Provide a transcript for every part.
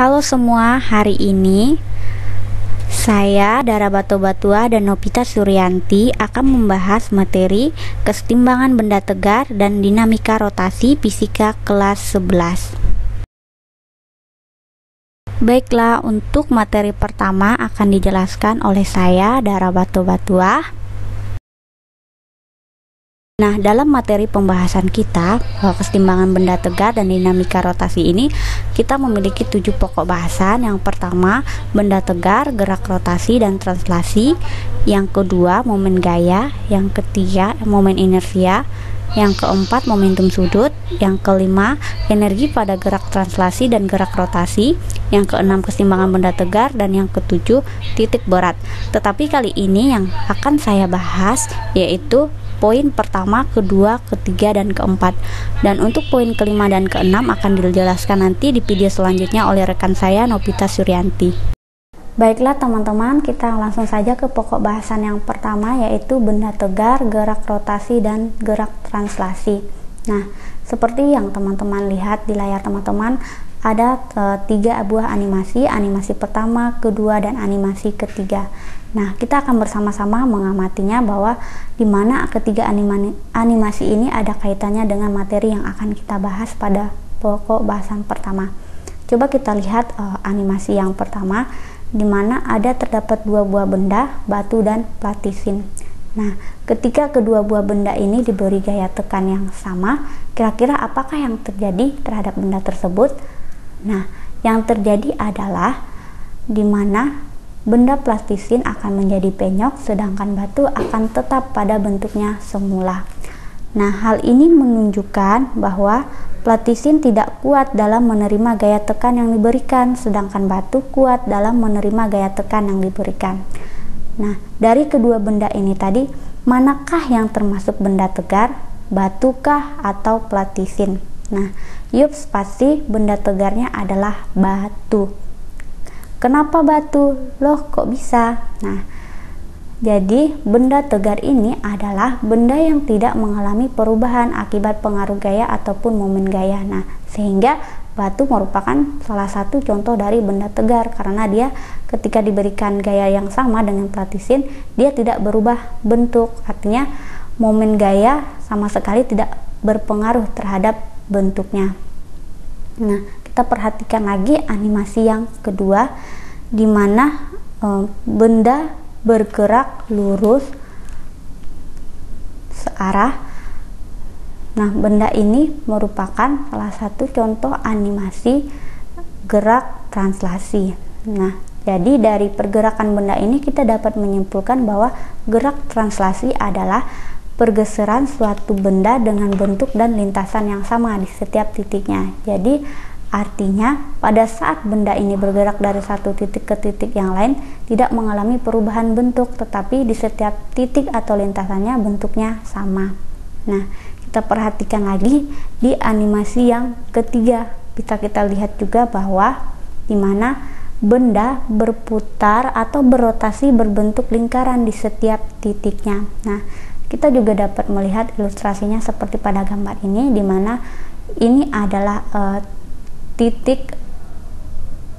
Halo semua, hari ini saya Dara Batobatua dan Novita Suryanti akan membahas materi kesetimbangan benda tegar dan dinamika rotasi fisika kelas 11. Baiklah, untuk materi pertama akan dijelaskan oleh saya Dara Batobatua. Nah, dalam materi pembahasan kita kesetimbangan benda tegar dan dinamika rotasi ini, kita memiliki 7 pokok bahasan. Yang pertama, benda tegar, gerak rotasi dan translasi. Yang kedua, momen gaya. Yang ketiga, momen inersia. Yang keempat, momentum sudut. Yang kelima, energi pada gerak translasi dan gerak rotasi. Yang keenam, kesetimbangan benda tegar. Dan yang ketujuh, titik berat. Tetapi kali ini yang akan saya bahas yaitu poin pertama, kedua, ketiga, dan keempat. Dan untuk poin kelima dan keenam akan dijelaskan nanti di video selanjutnya oleh rekan saya Novita Suryanti. Baiklah teman-teman, kita langsung saja ke pokok bahasan yang pertama, yaitu benda tegar, gerak rotasi, dan gerak translasi. Nah, seperti yang teman-teman lihat di layar teman-teman, ada 3 buah animasi pertama, kedua, dan animasi ketiga. Nah, kita akan bersama-sama mengamatinya bahwa di mana ketiga animasi ini ada kaitannya dengan materi yang akan kita bahas pada pokok bahasan pertama. Coba kita lihat animasi yang pertama, di mana ada terdapat 2 buah benda, batu dan platisin. Nah, ketika kedua buah benda ini diberi gaya tekan yang sama, kira-kira apakah yang terjadi terhadap benda tersebut? Nah, yang terjadi adalah di mana benda platisin akan menjadi penyok, sedangkan batu akan tetap pada bentuknya semula. Nah, hal ini menunjukkan bahwa platisin tidak kuat dalam menerima gaya tekan yang diberikan, sedangkan batu kuat dalam menerima gaya tekan yang diberikan. Nah, dari kedua benda ini tadi, manakah yang termasuk benda tegar, batukah atau platisin? Nah, yups, pasti benda tegarnya adalah batu. Kenapa batu? Loh, kok bisa? Nah, jadi benda tegar ini adalah benda yang tidak mengalami perubahan akibat pengaruh gaya ataupun momen gaya. Nah, sehingga batu merupakan salah satu contoh dari benda tegar, karena dia ketika diberikan gaya yang sama dengan platisin, dia tidak berubah bentuk. Artinya momen gaya sama sekali tidak berpengaruh terhadap bentuknya. Nah, kita perhatikan lagi animasi yang kedua, di mana benda bergerak lurus searah. Nah, benda ini merupakan salah satu contoh animasi gerak translasi. Nah, jadi dari pergerakan benda ini kita dapat menyimpulkan bahwa gerak translasi adalah pergeseran suatu benda dengan bentuk dan lintasan yang sama di setiap titiknya. Jadi artinya pada saat benda ini bergerak dari satu titik ke titik yang lain tidak mengalami perubahan bentuk, tetapi di setiap titik atau lintasannya bentuknya sama. Nah, kita perhatikan lagi di animasi yang ketiga, bisa kita lihat juga bahwa di mana benda berputar atau berotasi berbentuk lingkaran di setiap titiknya. Nah, kita juga dapat melihat ilustrasinya seperti pada gambar ini, di mana ini adalah titik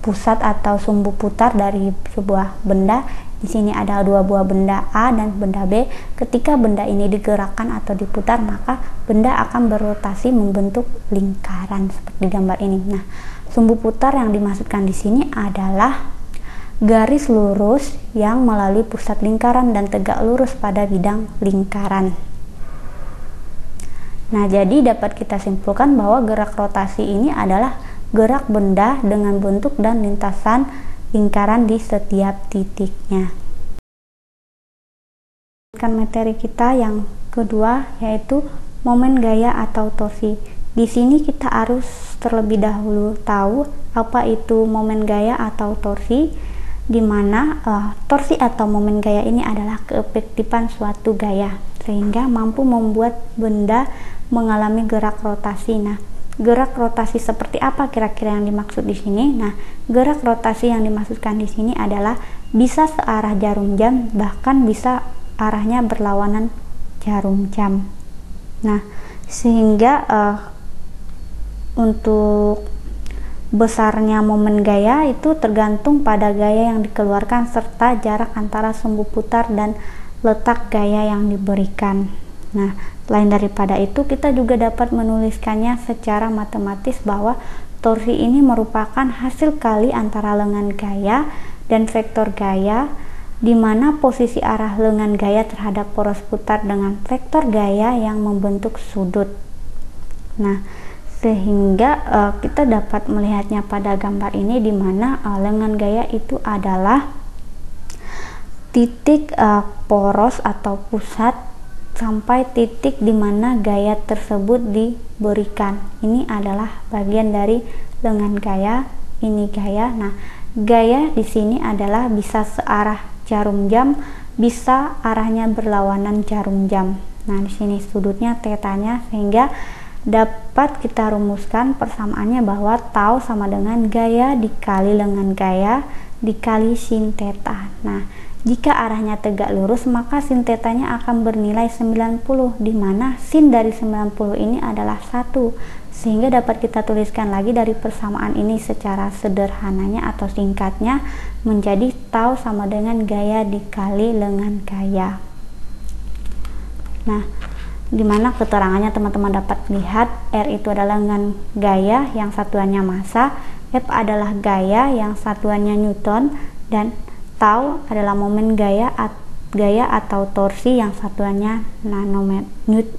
pusat atau sumbu putar dari sebuah benda. Di sini ada 2 buah benda A dan benda B. Ketika benda ini digerakkan atau diputar, maka benda akan berotasi membentuk lingkaran seperti gambar ini. Nah, sumbu putar yang dimaksudkan di sini adalah garis lurus yang melalui pusat lingkaran dan tegak lurus pada bidang lingkaran. Nah, jadi dapat kita simpulkan bahwa gerak rotasi ini adalah gerak benda dengan bentuk dan lintasan lingkaran di setiap titiknya. Materi kita yang kedua yaitu momen gaya atau torsi. Di sini kita harus terlebih dahulu tahu apa itu momen gaya atau torsi, di mana torsi atau momen gaya ini adalah keefektifan suatu gaya sehingga mampu membuat benda mengalami gerak rotasi. Nah, gerak rotasi seperti apa kira-kira yang dimaksud di sini? Nah, gerak rotasi yang dimaksudkan di sini adalah bisa searah jarum jam, bahkan bisa arahnya berlawanan jarum jam. Nah, sehingga untuk besarnya momen gaya itu tergantung pada gaya yang dikeluarkan serta jarak antara sumbu putar dan letak gaya yang diberikan. Nah, selain daripada itu, kita juga dapat menuliskannya secara matematis bahwa torsi ini merupakan hasil kali antara lengan gaya dan vektor gaya, di mana posisi arah lengan gaya terhadap poros putar dengan vektor gaya yang membentuk sudut. Nah, sehingga kita dapat melihatnya pada gambar ini, di mana lengan gaya itu adalah titik poros atau pusat sampai titik di mana gaya tersebut diberikan. Ini adalah bagian dari lengan gaya, ini gaya. Nah, gaya di sini adalah bisa searah jarum jam, bisa arahnya berlawanan jarum jam. Nah, di sini sudutnya tetanya, sehingga dapat kita rumuskan persamaannya bahwa tau sama dengan gaya dikali lengan gaya dikali sin theta. Nah, jika arahnya tegak lurus, maka sin tetanya akan bernilai 90, di mana sin dari 90 ini adalah 1, sehingga dapat kita tuliskan lagi dari persamaan ini secara sederhananya atau singkatnya menjadi tau sama dengan gaya dikali lengan gaya. Nah, dimana keterangannya teman-teman dapat lihat R itu adalah lengan gaya yang satuannya massa, F adalah gaya yang satuannya Newton, dan tau adalah momen gaya atau torsi yang satuannya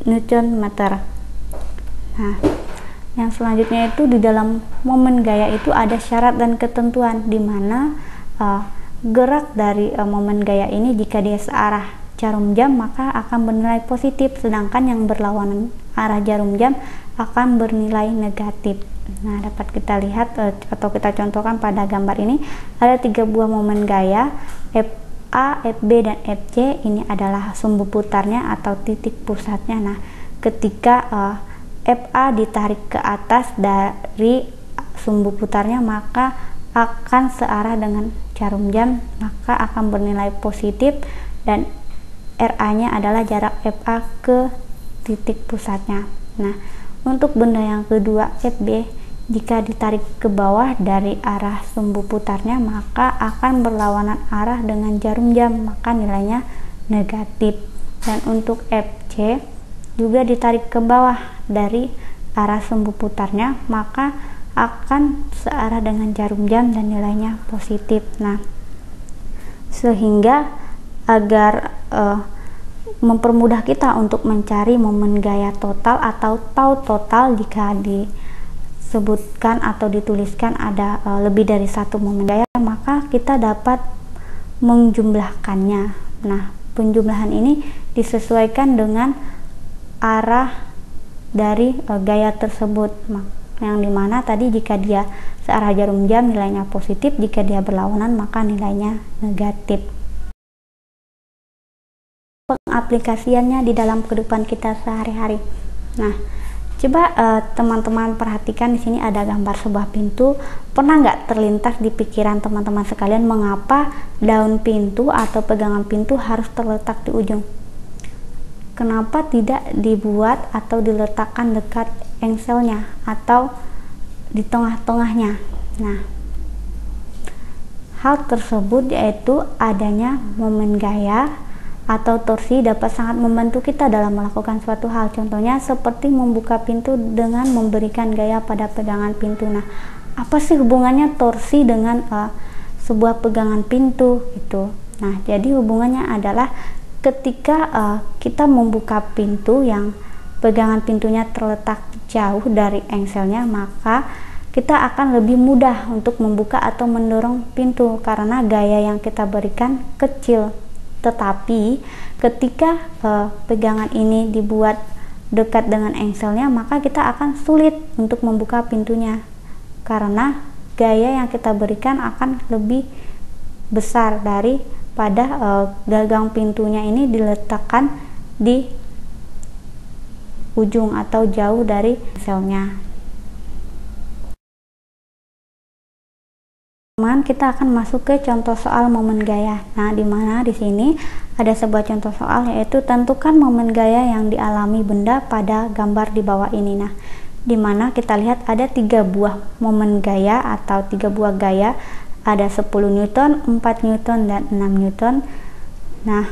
Newton meter. Nah, yang selanjutnya itu di dalam momen gaya itu ada syarat dan ketentuan, di mana gerak dari momen gaya ini jika dia searah jarum jam maka akan bernilai positif, sedangkan yang berlawanan arah jarum jam akan bernilai negatif. Nah, dapat kita lihat atau kita contohkan pada gambar ini ada 3 buah momen gaya, FA, FB, dan FC. Ini adalah sumbu putarnya atau titik pusatnya. Nah, ketika FA ditarik ke atas dari sumbu putarnya maka akan searah dengan jarum jam, maka akan bernilai positif, dan RA-nya adalah jarak FA ke titik pusatnya. Nah, untuk benda yang kedua, FB, jika ditarik ke bawah dari arah sumbu putarnya maka akan berlawanan arah dengan jarum jam, maka nilainya negatif. Dan untuk FC juga ditarik ke bawah dari arah sumbu putarnya maka akan searah dengan jarum jam dan nilainya positif. Nah, sehingga agar mempermudah kita untuk mencari momen gaya total atau tau total jika disebutkan atau dituliskan ada lebih dari satu momen gaya, maka kita dapat menjumlahkannya. Nah, penjumlahan ini disesuaikan dengan arah dari gaya tersebut, yang dimana tadi jika dia searah jarum jam nilainya positif, jika dia berlawanan maka nilainya negatif. Pengaplikasiannya di dalam kehidupan kita sehari-hari. Nah, coba teman-teman perhatikan, di sini ada gambar sebuah pintu. Pernah nggak terlintas di pikiran teman-teman sekalian mengapa daun pintu atau pegangan pintu harus terletak di ujung? Kenapa tidak dibuat atau diletakkan dekat engselnya atau di tengah-tengahnya? Nah, hal tersebut yaitu adanya momen gaya atau torsi dapat sangat membantu kita dalam melakukan suatu hal. Contohnya seperti membuka pintu dengan memberikan gaya pada pegangan pintu. Nah, apa sih hubungannya torsi dengan sebuah pegangan pintu itu? Nah, jadi hubungannya adalah ketika kita membuka pintu yang pegangan pintunya terletak jauh dari engselnya, maka kita akan lebih mudah untuk membuka atau mendorong pintu karena gaya yang kita berikan kecil. Tetapi ketika pegangan ini dibuat dekat dengan engselnya, maka kita akan sulit untuk membuka pintunya karena gaya yang kita berikan akan lebih besar daripada gagang pintunya ini diletakkan di ujung atau jauh dari engselnya. Kita akan masuk ke contoh soal momen gaya. Nah, di mana di sini ada sebuah contoh soal, yaitu tentukan momen gaya yang dialami benda pada gambar di bawah ini. Nah, dimana kita lihat ada 3 buah momen gaya atau 3 buah gaya, ada 10 Newton, 4 Newton, dan 6 Newton. Nah,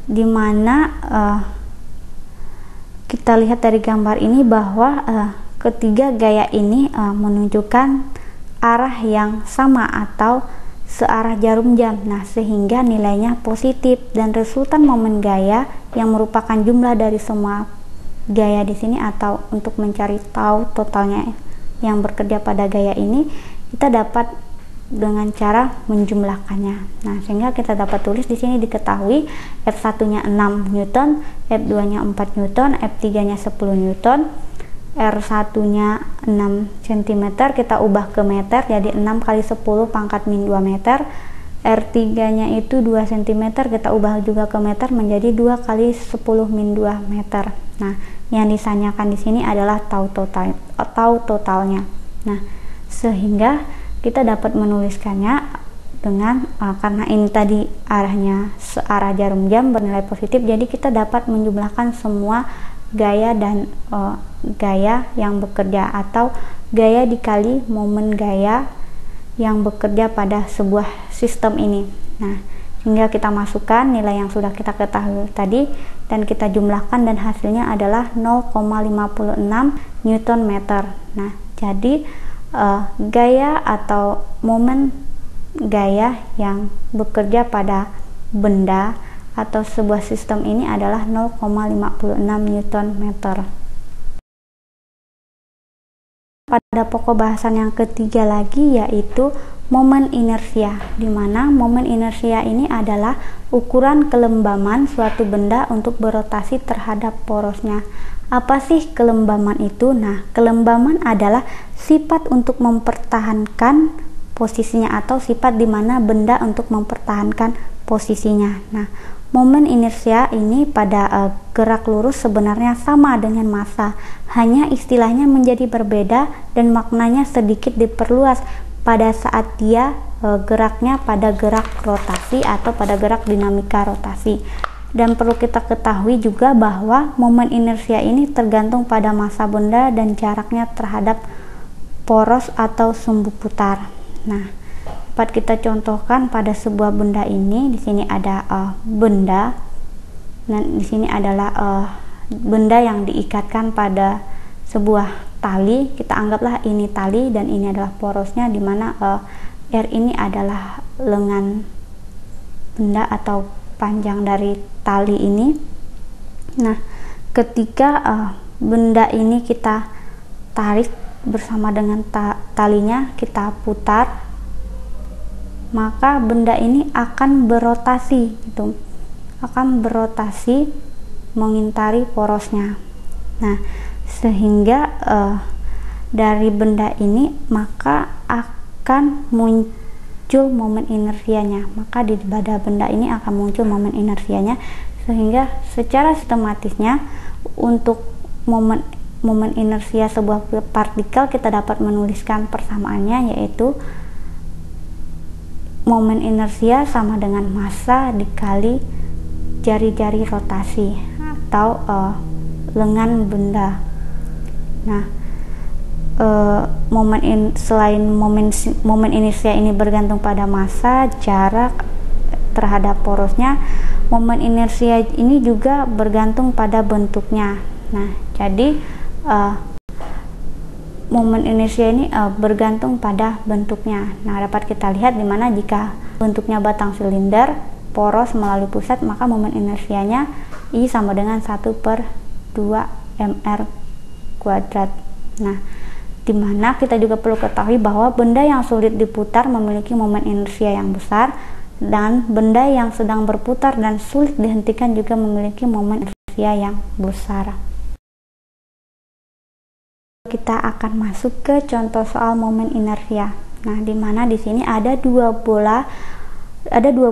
dimana kita lihat dari gambar ini bahwa ketiga gaya ini menunjukkan arah yang sama atau searah jarum jam. Nah, sehingga nilainya positif, dan resultan momen gaya yang merupakan jumlah dari semua gaya di sini, atau untuk mencari tahu totalnya yang bekerja pada gaya ini, kita dapat dengan cara menjumlahkannya. Nah, sehingga kita dapat tulis di sini diketahui F1-nya 6 Newton, F2-nya 4 Newton, F3-nya 10 Newton, R1-nya 6 cm, kita ubah ke meter jadi 6 kali 10 pangkat min 2 meter. R3-nya itu 2 cm, kita ubah juga ke meter menjadi 2 kali 10 min 2 meter. Nah, yang ditanyakan di sini adalah tahu totalnya. Nah, sehingga kita dapat menuliskannya dengan karena ini tadi arahnya searah jarum jam bernilai positif, jadi kita dapat menjumlahkan semua gaya dan gaya yang bekerja, atau gaya dikali momen gaya yang bekerja pada sebuah sistem ini. Nah, sehingga kita masukkan nilai yang sudah kita ketahui tadi dan kita jumlahkan, dan hasilnya adalah 0,56 Newton meter. Nah, jadi gaya atau momen gaya yang bekerja pada benda atau sebuah sistem ini adalah 0,56 Newton meter. Pada pokok bahasan yang ketiga lagi yaitu momen inersia, di mana momen inersia ini adalah ukuran kelembaman suatu benda untuk berotasi terhadap porosnya. Apa sih kelembaman itu? Nah, kelembaman adalah sifat untuk mempertahankan posisinya, atau sifat di mana benda untuk mempertahankan posisinya. Nah, momen inersia ini pada gerak lurus sebenarnya sama dengan massa, hanya istilahnya menjadi berbeda dan maknanya sedikit diperluas pada saat dia geraknya pada gerak rotasi atau pada gerak dinamika rotasi. Dan perlu kita ketahui juga bahwa momen inersia ini tergantung pada massa benda dan jaraknya terhadap poros atau sumbu putar. Nah, dapat kita contohkan pada sebuah benda ini. Di sini ada benda, dan di sini adalah benda yang diikatkan pada sebuah tali. Kita anggaplah ini tali dan ini adalah porosnya, di mana R ini adalah lengan benda atau panjang dari tali ini. Nah, ketika benda ini kita tarik bersama dengan talinya, kita putar, maka benda ini akan berotasi, gitu, akan berotasi mengitari porosnya. Nah, sehingga dari benda ini maka akan muncul momen inersianya, maka di pada benda ini akan muncul momen inersianya, sehingga secara sistematisnya untuk momen inersia sebuah partikel kita dapat menuliskan persamaannya, yaitu momen inersia sama dengan massa dikali jari-jari rotasi atau lengan benda. Nah, selain momen inersia ini bergantung pada massa, jarak terhadap porosnya, momen inersia ini juga bergantung pada bentuknya. Nah, jadi momen inersia ini bergantung pada bentuknya. Nah, dapat kita lihat di mana jika bentuknya batang silinder poros melalui pusat, maka momen inersianya I sama dengan 1/2 mr kuadrat. Nah, dimana kita juga perlu ketahui bahwa benda yang sulit diputar memiliki momen inersia yang besar, dan benda yang sedang berputar dan sulit dihentikan juga memiliki momen inersia yang besar. Kita akan masuk ke contoh soal momen inersia. Nah, dimana di sini ada dua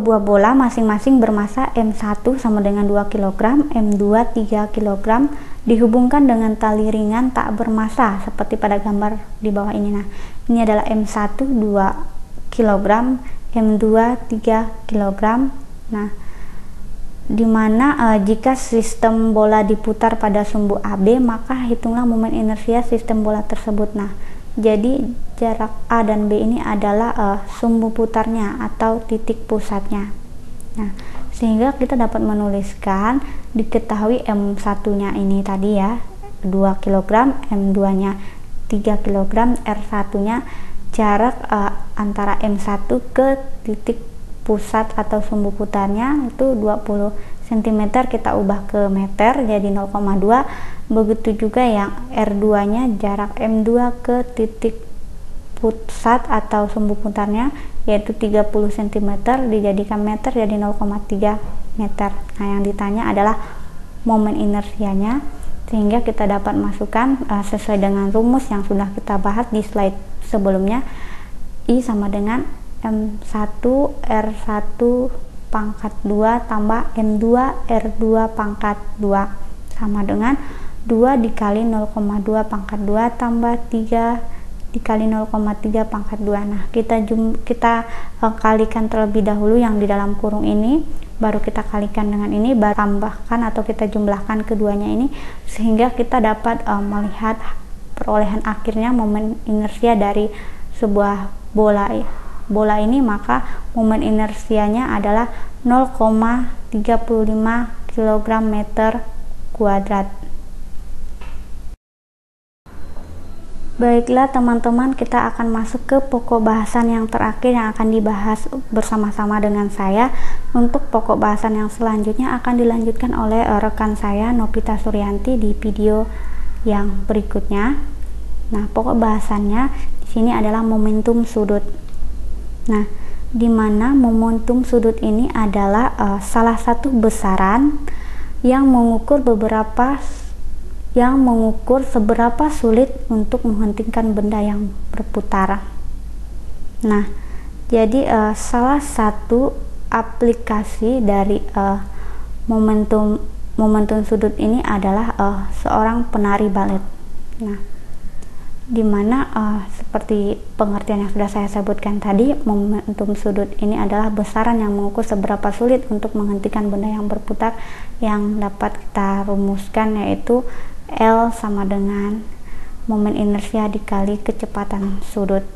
buah bola masing-masing bermassa M1 sama dengan 2 kg, M2 3 kg, dihubungkan dengan tali ringan tak bermassa seperti pada gambar di bawah ini. Nah, ini adalah M1 2 kg, M2 3 kg. Nah, dimana jika sistem bola diputar pada sumbu AB, maka hitunglah momen inersia sistem bola tersebut. Nah, jadi jarak A dan B ini adalah sumbu putarnya atau titik pusatnya. Nah, sehingga kita dapat menuliskan, diketahui M1-nya ini tadi ya 2 kg, M2-nya 3 kg, R1-nya jarak antara M1 ke titik pusat atau sumbu putarnya itu 20 cm, kita ubah ke meter jadi 0,2. Begitu juga yang R2 nya jarak M2 ke titik pusat atau sumbu putarnya yaitu 30 cm dijadikan meter jadi 0,3 meter. Nah, yang ditanya adalah momen inersianya, sehingga kita dapat masukkan sesuai dengan rumus yang sudah kita bahas di slide sebelumnya. I sama dengan M1 R1 pangkat 2 tambah M2 R2 pangkat 2 sama dengan 2 dikali 0,2 pangkat 2 tambah 3 dikali 0,3 pangkat 2. Nah, kita kalikan terlebih dahulu yang di dalam kurung ini, baru kita kalikan dengan ini, baru tambahkan atau kita jumlahkan keduanya ini, sehingga kita dapat melihat perolehan akhirnya momen inersia dari sebuah bola ini. Maka momen inersianya adalah 0,35 kg meter kuadrat. Baiklah teman-teman, kita akan masuk ke pokok bahasan yang terakhir yang akan dibahas bersama-sama dengan saya. Untuk pokok bahasan yang selanjutnya akan dilanjutkan oleh rekan saya Novita Suryanti di video yang berikutnya. Nah, pokok bahasannya di sini adalah momentum sudut. Nah, di mana momentum sudut ini adalah salah satu besaran yang mengukur seberapa sulit untuk menghentikan benda yang berputar. Nah, jadi salah satu aplikasi dari momentum sudut ini adalah seorang penari balet. Nah, dimana seperti pengertian yang sudah saya sebutkan tadi, momentum sudut ini adalah besaran yang mengukur seberapa sulit untuk menghentikan benda yang berputar, yang dapat kita rumuskan yaitu L sama dengan momen inersia dikali kecepatan sudut,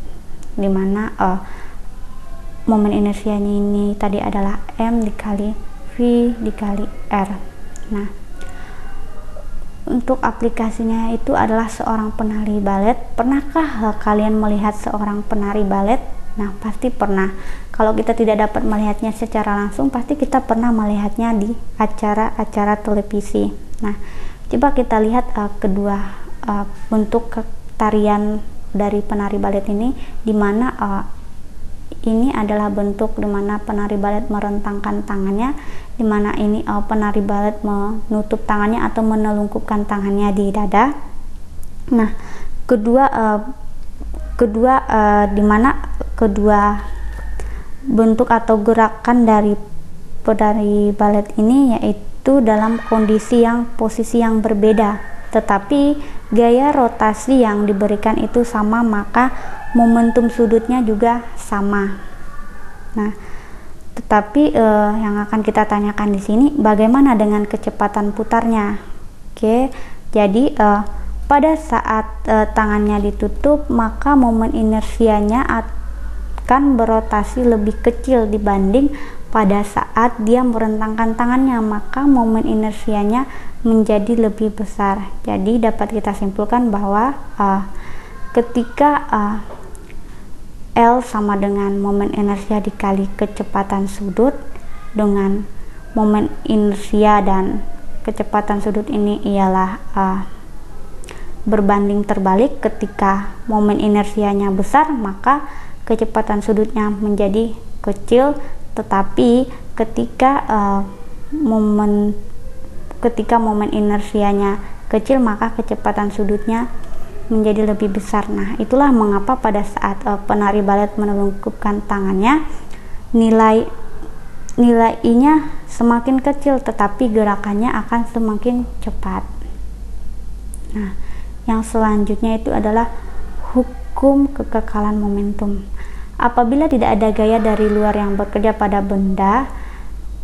dimana momen inersianya ini tadi adalah M dikali V dikali R. Nah, untuk aplikasinya itu adalah seorang penari balet. Pernahkah kalian melihat seorang penari balet? Nah, pasti pernah. Kalau kita tidak dapat melihatnya secara langsung, pasti kita pernah melihatnya di acara-acara televisi. Nah, coba kita lihat kedua bentuk tarian dari penari balet ini, dimana ini adalah bentuk dimana penari balet merentangkan tangannya, dimana ini penari balet menutup tangannya atau menelungkupkan tangannya di dada. Nah, dimana kedua bentuk atau gerakan dari penari balet ini yaitu dalam posisi yang berbeda, tetapi gaya rotasi yang diberikan itu sama, maka momentum sudutnya juga sama. Nah, tetapi yang akan kita tanyakan di sini, bagaimana dengan kecepatan putarnya? Oke, jadi pada saat tangannya ditutup, maka momen inersianya akan berotasi lebih kecil dibanding pada saat dia merentangkan tangannya, maka momen inersianya menjadi lebih besar. Jadi dapat kita simpulkan bahwa ketika L sama dengan momen inersia dikali kecepatan sudut, dengan momen inersia dan kecepatan sudut ini ialah berbanding terbalik. Ketika momen inersianya besar, maka kecepatan sudutnya menjadi kecil, tetapi ketika momen inersianya kecil, maka kecepatan sudutnya menjadi lebih besar. Nah, itulah mengapa pada saat penari balet menelungkupkan tangannya, nilai I-nya semakin kecil, tetapi gerakannya akan semakin cepat. Nah, yang selanjutnya itu adalah hukum kekekalan momentum. Apabila tidak ada gaya dari luar yang bekerja pada benda,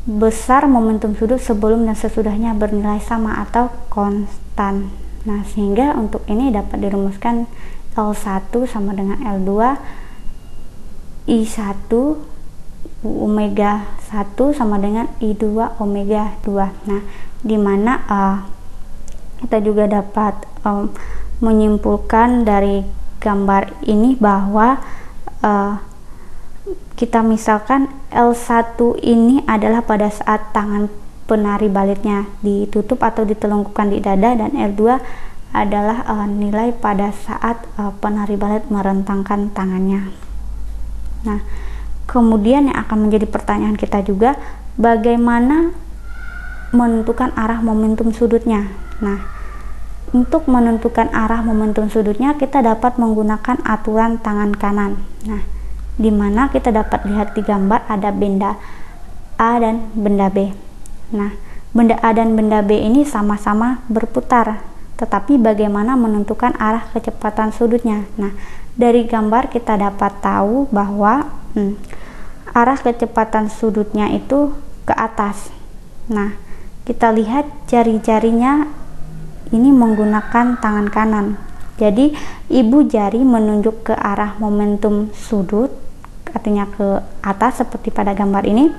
besar momentum sudut sebelum dan sesudahnya bernilai sama atau konstan. Nah, sehingga untuk ini dapat dirumuskan L1 sama dengan L2 I1 omega 1 sama dengan I2 omega 2. Nah, dimana kita juga dapat menyimpulkan dari gambar ini bahwa kita misalkan L1 ini adalah pada saat tangan penari baletnya ditutup atau ditelungkupkan di dada, dan L2 adalah nilai pada saat penari balet merentangkan tangannya. Nah, kemudian yang akan menjadi pertanyaan kita juga, bagaimana menentukan arah momentum sudutnya. Nah, untuk menentukan arah momentum sudutnya kita dapat menggunakan aturan tangan kanan. Nah, di mana kita dapat lihat di gambar ada benda A dan benda B. Nah, benda A dan benda B ini sama-sama berputar, tetapi bagaimana menentukan arah kecepatan sudutnya? Nah, dari gambar kita dapat tahu bahwa arah kecepatan sudutnya itu ke atas. Nah, kita lihat jari-jarinya ini menggunakan tangan kanan. Jadi, ibu jari menunjuk ke arah momentum sudut, artinya ke atas seperti pada gambar ini,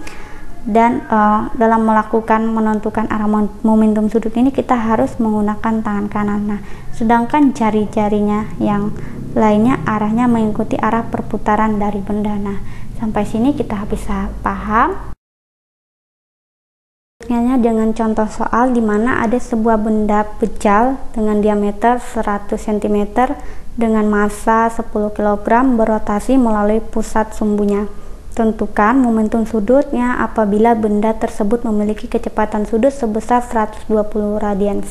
dan dalam menentukan arah momentum sudut ini kita harus menggunakan tangan kanan. Nah, sedangkan jari-jarinya yang lainnya arahnya mengikuti arah perputaran dari benda. Nah, sampai sini kita bisa paham. Dengan contoh soal di mana ada sebuah benda pejal dengan diameter 100 cm dengan massa 10 kg berotasi melalui pusat sumbunya. Tentukan momentum sudutnya apabila benda tersebut memiliki kecepatan sudut sebesar 120 radians.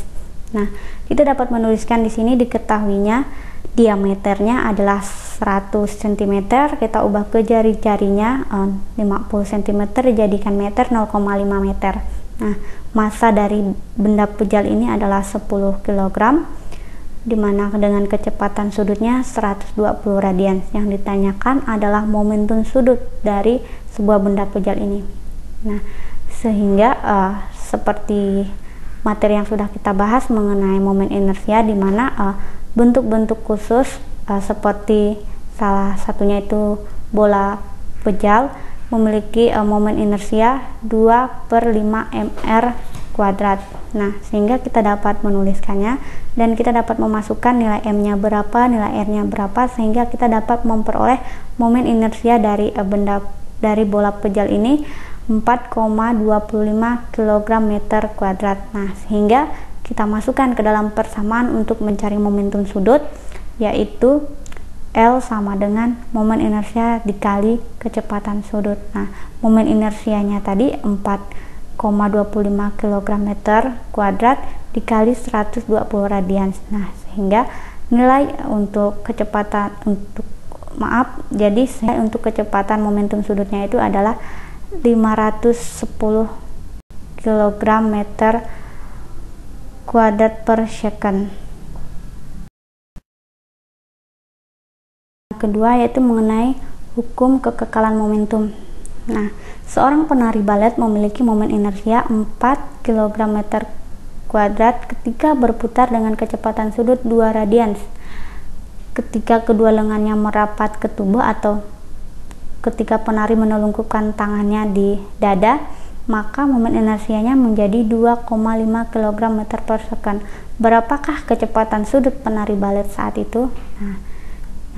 Nah, kita dapat menuliskan di sini diketahuinya diameternya adalah 100 cm, kita ubah ke jari-jarinya 50 cm dijadikan meter, 0,5 meter. Nah, massa dari benda pejal ini adalah 10 kg, dimana dengan kecepatan sudutnya 120 radians. Yang ditanyakan adalah momentum sudut dari sebuah benda pejal ini. Nah, sehingga seperti materi yang sudah kita bahas mengenai momen inersia, di mana bentuk-bentuk khusus seperti salah satunya itu bola pejal memiliki momen inersia 2/5 mr kuadrat. Nah, sehingga kita dapat menuliskannya dan kita dapat memasukkan nilai m-nya berapa, nilai r-nya berapa, sehingga kita dapat memperoleh momen inersia dari bola pejal ini 4,25 kg meter kuadrat. Nah, sehingga kita masukkan ke dalam persamaan untuk mencari momentum sudut, yaitu L sama dengan momen inersia dikali kecepatan sudut. Nah, momen inersianya tadi 4,25 kg meter kuadrat dikali 120 radians. Nah, sehingga nilai untuk kecepatan untuk kecepatan momentum sudutnya itu adalah 510 kg meter kuadrat per second. Kedua yaitu mengenai hukum kekekalan momentum. Nah, seorang penari balet memiliki momen inersia 4 kg meter kuadrat ketika berputar dengan kecepatan sudut 2 radians. Ketika kedua lengannya merapat ke tubuh atau ketika penari menelungkupkan tangannya di dada, maka momen inersianya menjadi 2,5 kg meter per second. Berapakah kecepatan sudut penari balet saat itu? Nah,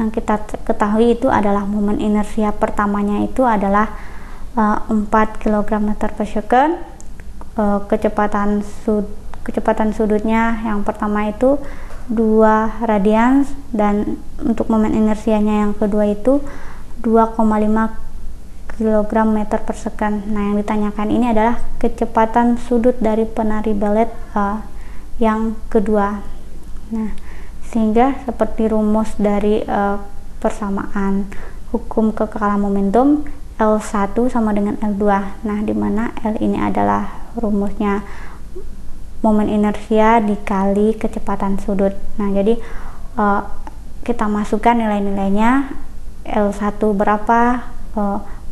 yang kita ketahui itu adalah momen inersia pertamanya itu adalah 4 kg meter per second. Kecepatan sudutnya yang pertama itu 2 radians, dan untuk momen inersianya yang kedua itu 2,5 kg meter per second. Nah, yang ditanyakan ini adalah kecepatan sudut dari penari balet yang kedua. Nah, sehingga seperti rumus dari persamaan hukum kekekalan momentum, L1 sama dengan L2. Nah, dimana L ini adalah rumusnya momen inersia dikali kecepatan sudut. Nah, jadi kita masukkan nilai-nilainya. L1 berapa,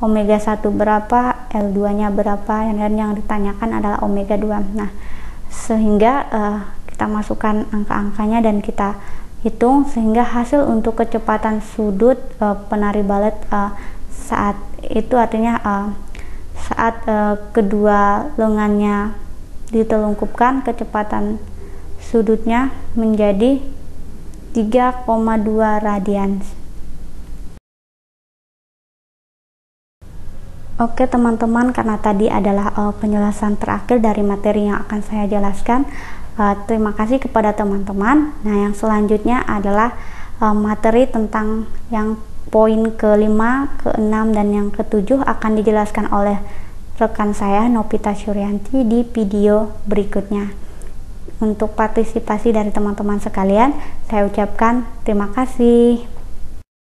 omega 1 berapa, L2 nya berapa, dan yang ditanyakan adalah omega 2. Nah, sehingga kita masukkan angka-angkanya dan kita hitung, sehingga hasil untuk kecepatan sudut penari balet saat itu, artinya saat kedua lengannya ditelungkupkan, kecepatan sudutnya menjadi 3,2 radian. Oke teman-teman, karena tadi adalah penjelasan terakhir dari materi yang akan saya jelaskan. Terima kasih kepada teman-teman. Nah, yang selanjutnya adalah materi tentang yang poin ke-5, ke-6, dan yang ke-7 akan dijelaskan oleh rekan saya Novita Suryanti di video berikutnya. Untuk partisipasi dari teman-teman sekalian, saya ucapkan terima kasih.